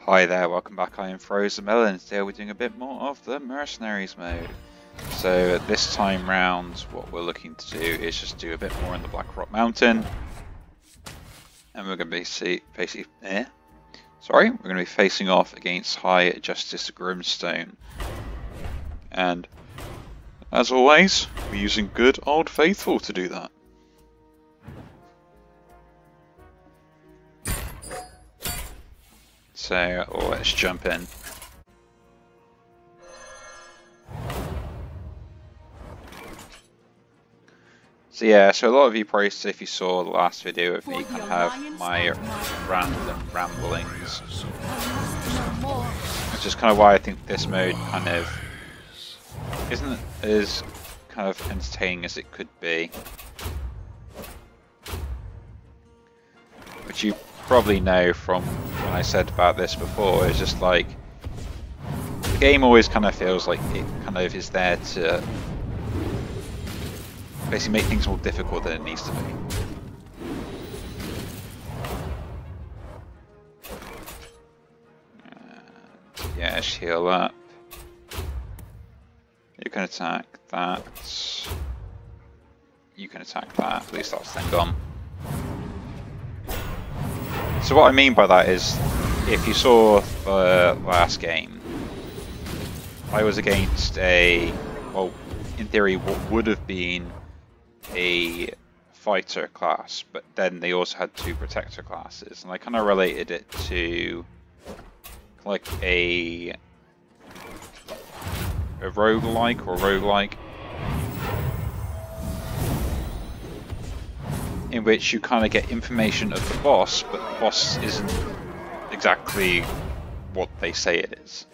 Hi there, welcome back. I am Frozen Melon. Today we're doing a bit more of the Mercenaries mode. So this time round, what we're looking to do is just do a bit more in the Black Rock Mountain, and we're going to be facing off against High Justice Grimstone. And as always, we're using good old faithful to do that. So let's jump in. So yeah, so a lot of you probably, if you saw the last video of me, kind of have my random ramblings. Which is kind of why I think this mode kind of isn't as kind of entertaining as it could be. Which you probably know from when I said about this before, it's just like the game always kind of feels like it kind of is there to basically make things more difficult than it needs to be. And yeah, just heal up. You can attack that. You can attack that, at least that's then gone. So what I mean by that is, if you saw the last game, I was against well, in theory, what would have been a fighter class, but then they also had two protector classes, and I kind of related it to like a roguelike or roguelike, in which you kind of get information of the boss, but the boss isn't exactly what they say it is.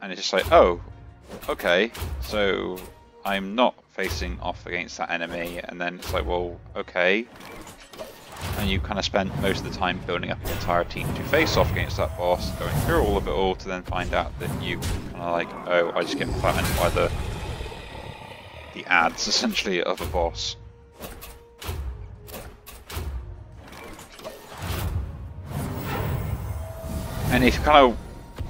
And it's just like, oh, okay, so I'm not facing off against that enemy, and then it's like, well, okay. And you kind of spent most of the time building up an entire team to face off against that boss, going through all of it all to then find out that you kind of like, oh, I just get flattened by the ads, essentially, of a boss. And if you kind of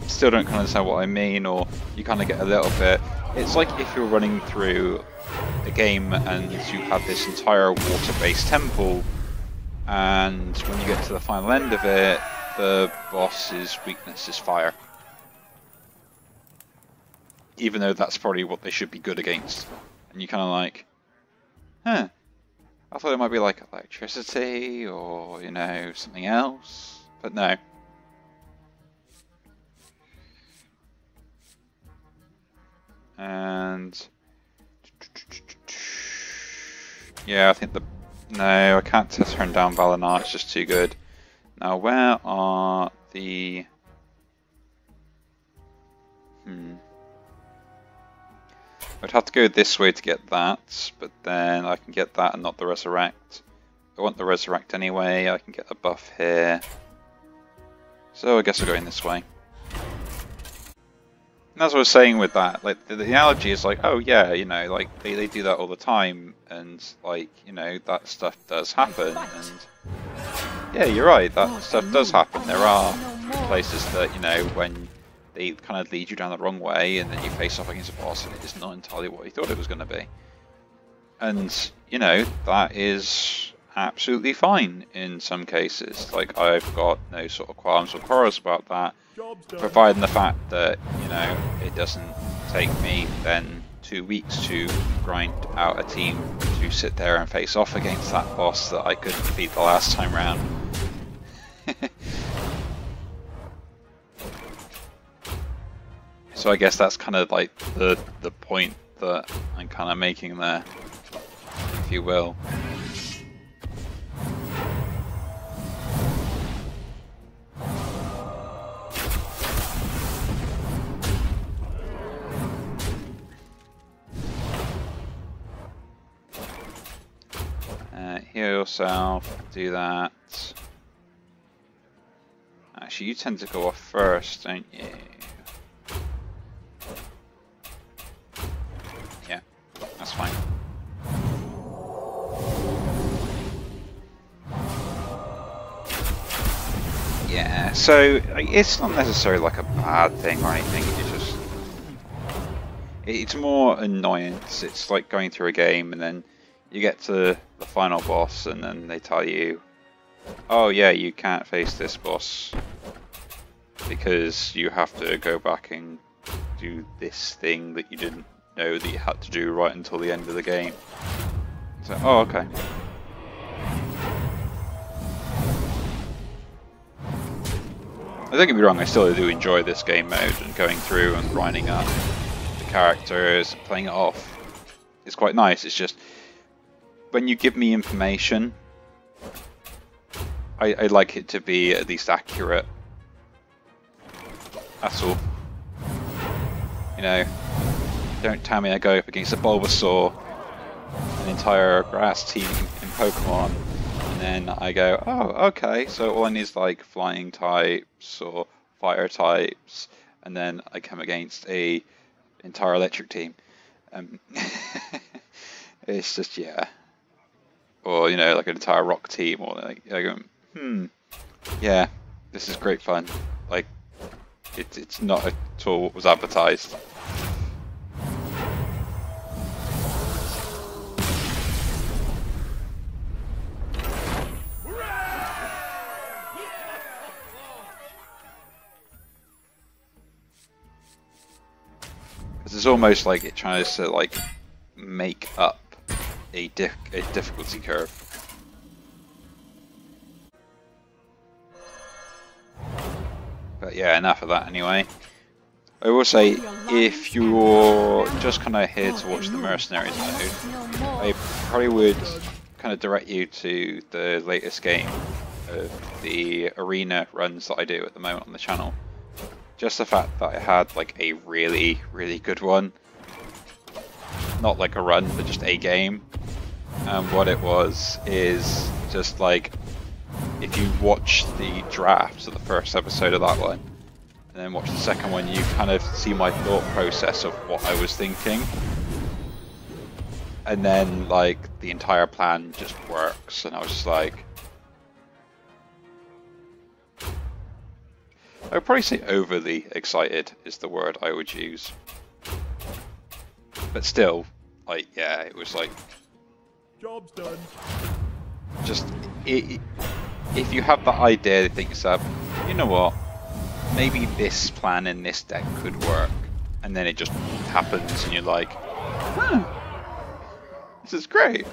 still don't kind of understand what I mean, or you kind of get a little bit, it's like if you're running through a game and you have this entire water-based temple, and when you get to the final end of it, the boss's weakness is fire. Even though that's probably what they should be good against. And you kind of like, huh, I thought it might be like electricity, or, you know, something else, but no. And yeah, I think no, I can't turn down Valinor, it's just too good. Now, where are the I'd have to go this way to get that, but then I can get that and not the Resurrect. I want the Resurrect anyway, I can get a buff here. So I guess we're going this way. And as I was saying with that, like the analogy is like, oh yeah, you know, like they do that all the time, and like, you know, that stuff does happen, and yeah, you're right, that stuff does happen. There are places that, you know, when they kind of lead you down the wrong way, and then you face off against a boss, and it is not entirely what you thought it was going to be. And you know, that is absolutely fine in some cases. Like, I've got no sort of qualms or quarrels about that, providing the fact that, you know, it doesn't take me then 2 weeks to grind out a team to sit there and face off against that boss that I couldn't defeat the last time round. So I guess that's kind of like the point that I'm kind of making there, if you will. Heal yourself, do that. Actually, you tend to go off first, don't you? Yeah, that's fine. Yeah. Yeah, so it's not necessarily like a bad thing or anything. It's more annoyance. It's like going through a game and then you get to the final boss and then they tell you, oh yeah, you can't face this boss because you have to go back and do this thing that you didn't know that you had to do right until the end of the game. So, oh, okay. Don't get me wrong, I still do enjoy this game mode and going through and grinding up the characters, playing it off. It's quite nice. It's just when you give me information, I like it to be at least accurate. That's all. You know, don't tell me I go up against a Bulbasaur, an entire grass team in Pokemon, and then I go, oh, okay, so all I need is like flying types or fire types, and then I come against a entire electric team. It's just, yeah. Or, you know, like an entire rock team, or like, I go, yeah, this is great fun. Like, it's not at all what was advertised. It's almost like it tries to like make up a difficulty curve. But yeah, enough of that anyway. I will say, if you're just kind of here to watch the Mercenaries mode, I probably would kind of direct you to the latest game of the arena runs that I do at the moment on the channel. Just the fact that I had like a really, really good one. Not like a run, but just a game. And what it was is just like, if you watch the draft of the first episode of that one, and then watch the second one, you kind of see my thought process of what I was thinking. And then like the entire plan just works, and I was just like, I would probably say overly excited is the word I would use. But still, like, yeah, it was like, job's done. Just, if you have that idea, you think yourself, you know what, maybe this plan in this deck could work, and then it just happens and you're like, huh, this is great.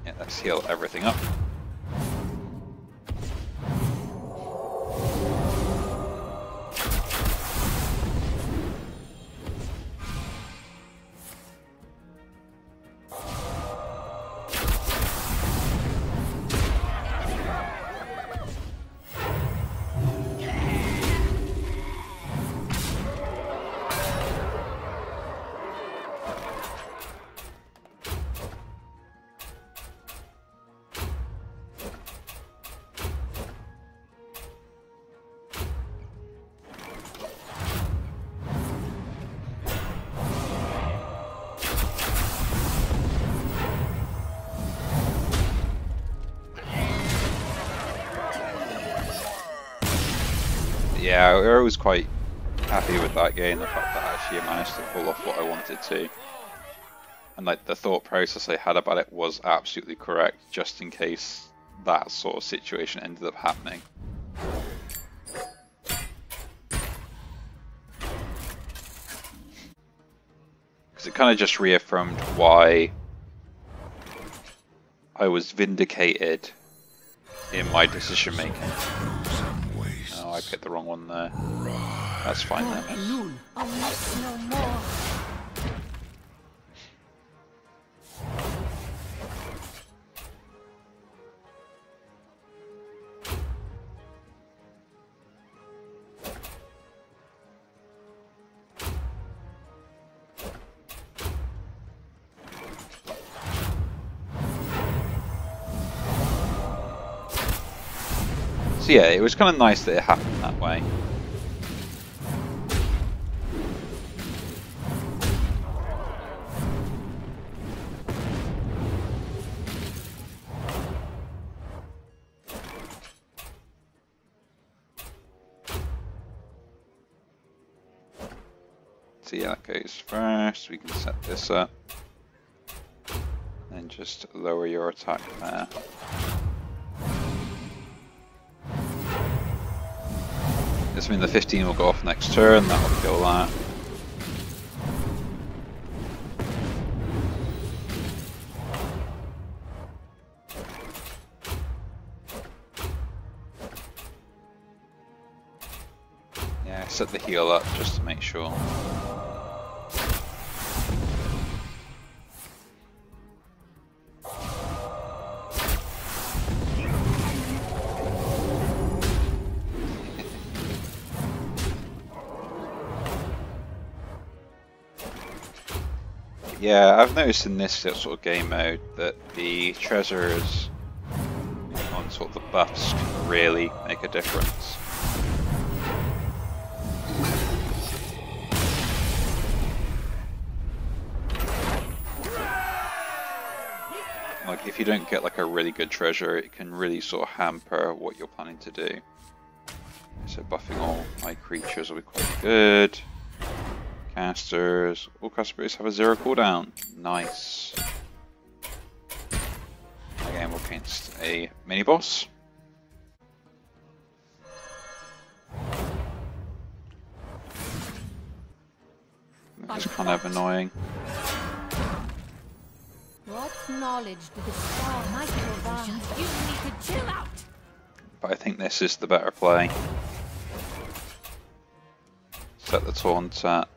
Yeah, let's heal everything up. Yeah, I was quite happy with that game, the fact that actually I managed to pull off what I wanted to. And like the thought process I had about it was absolutely correct, just in case that sort of situation ended up happening. Because it kind of just reaffirmed why I was vindicated in my decision making. Oh, I picked the wrong one there. That's fine then. So yeah, it was kind of nice that it happened that way. So yeah, that goes first. We can set this up. And just lower your attack there. This means the 15 will go off next turn, that will kill that. Yeah, set the heal up just to make sure. Yeah, I've noticed in this sort of game mode that the treasures on sort of the buffs can really make a difference. Like if you don't get like a really good treasure, it can really sort of hamper what you're planning to do. So buffing all my creatures will be quite good. Casters, all casters have a 0 cooldown. Nice. Again, we're against a mini boss. That's kind of annoying. What knowledge do the star might provide? You need to chill out. But I think this is the better play. Set the taunt up.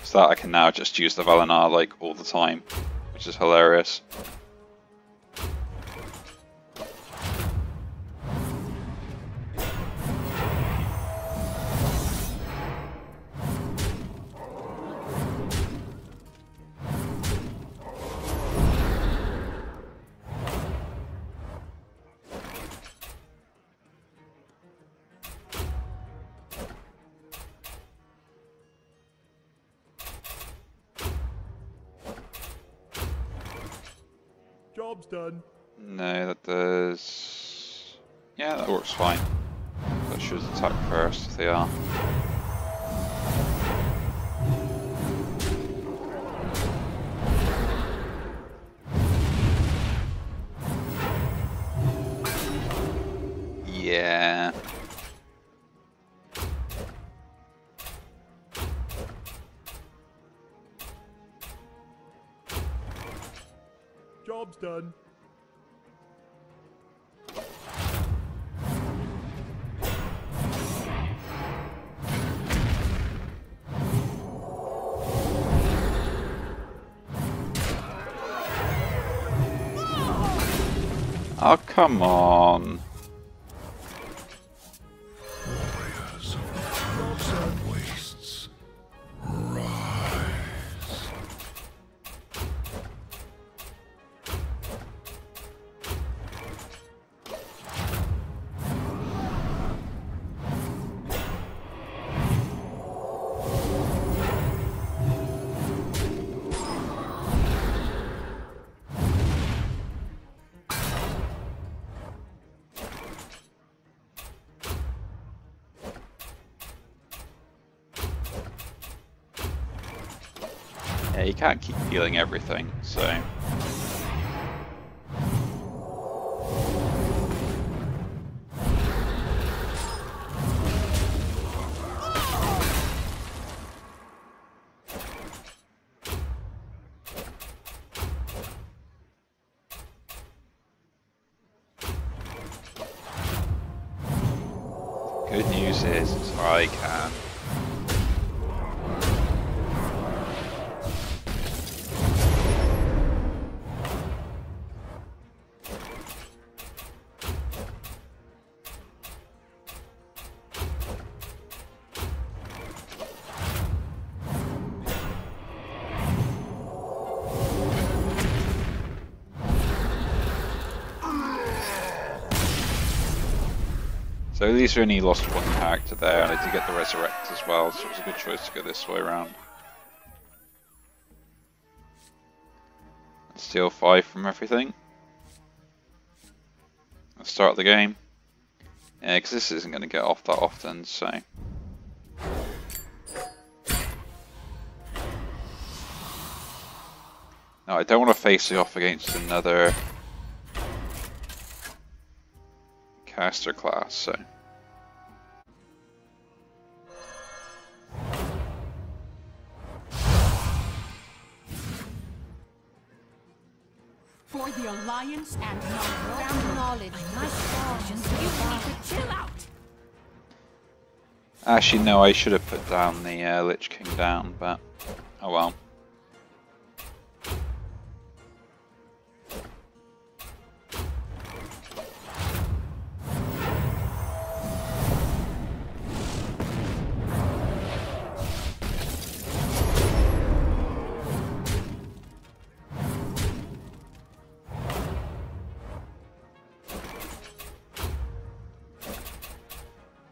So that I can now just use the Valinar like all the time, which is hilarious. Job's done. No, that does... Yeah, that works fine. That should attack first if they are. Yeah. Job's done. Oh, come on. Warriors of the groves and wastes, rise. Yeah, you can't keep healing everything, so... Good news is I can. So at least we only lost one character there, and I did get the Resurrect as well, so it was a good choice to go this way around. Steal 5 from everything. Let's start the game. Yeah, because this isn't going to get off that often, so... No, I don't want to face it off against another caster class, so. For the Alliance and my Acknowledge my stars. you need to chill out. Actually, no, I should have put down the Lich King down, but oh well.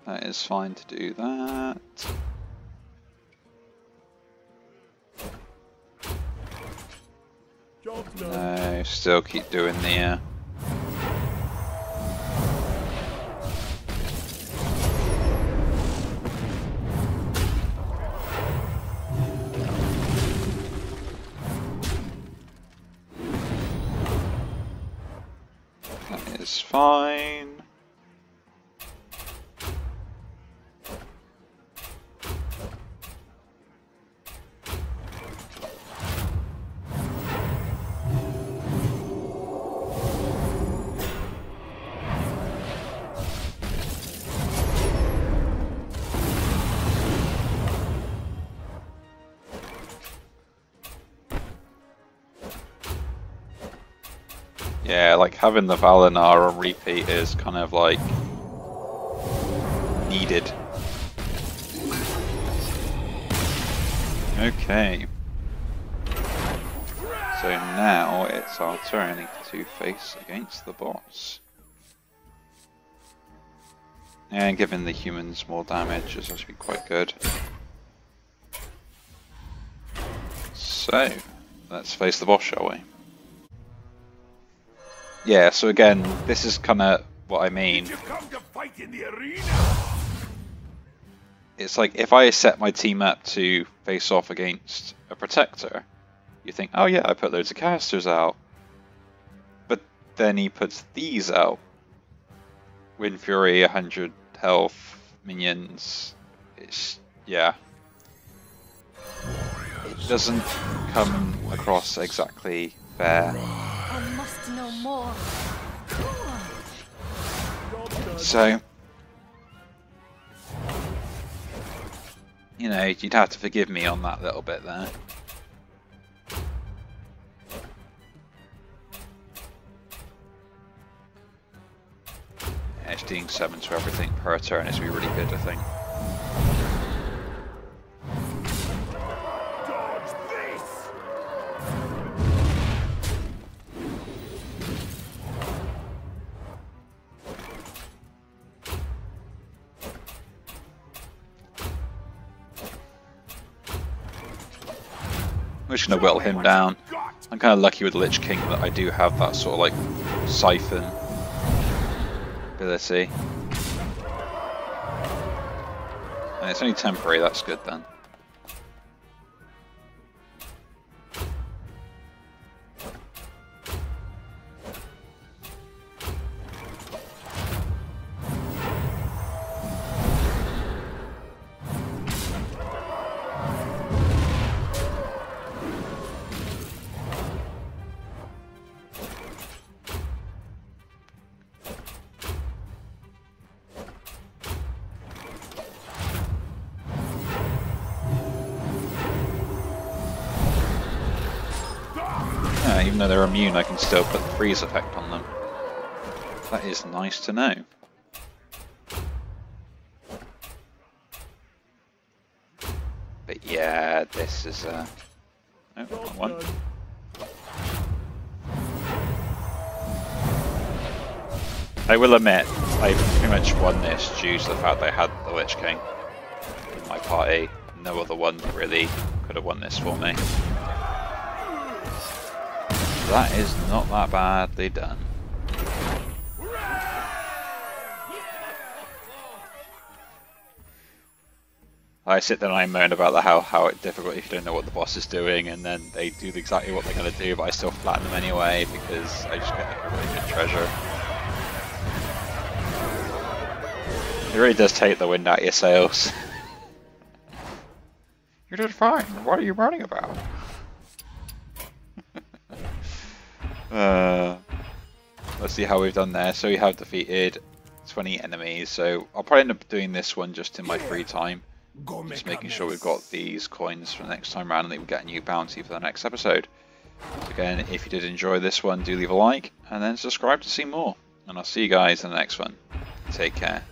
That is fine to do that. Job's done. No, still keep doing the that is fine. Yeah, like having the Valinar on repeat is kind of like needed. Okay. So now it's our turn to face against the boss. And giving the humans more damage is actually quite good. So, let's face the boss, shall we? Yeah, so again, this is kind of what I mean. Did you come to fight in the arena? It's like if I set my team up to face off against a protector, you think, oh yeah, I put loads of casters out. But then he puts these out. Wind Fury, 100 health, minions. It's, yeah. It doesn't come across exactly fair. I must know more. Job's done. So, you know, you'd have to forgive me on that little bit there. Yeah, doing 7 to everything per turn is really good, I think. Dodge this! I'm just going to whittle him down. I'm kind of lucky with Lich King that I do have that sort of like siphon ability. And it's only temporary, that's good then. Even though they're immune, I can still put the freeze effect on them. That is nice to know. But yeah, this is oh, Job's one. done. I will admit, I pretty much won this due to the fact that I had the Lich King in my party. No other one really could have won this for me. That is not that badly done. I sit there and I moan about how it's difficult if you don't know what the boss is doing, and then they do exactly what they're going to do, but I still flatten them anyway because I just get like a really good treasure. It really does take the wind out of your sails. You're doing fine. What are you moaning about? Let's see how we've done there. So we have defeated 20 enemies. So I'll probably end up doing this one just in my free time. Just making sure we've got these coins for the next time round and that we get a new bounty for the next episode. So again, if you did enjoy this one, do leave a like and then subscribe to see more. And I'll see you guys in the next one. Take care.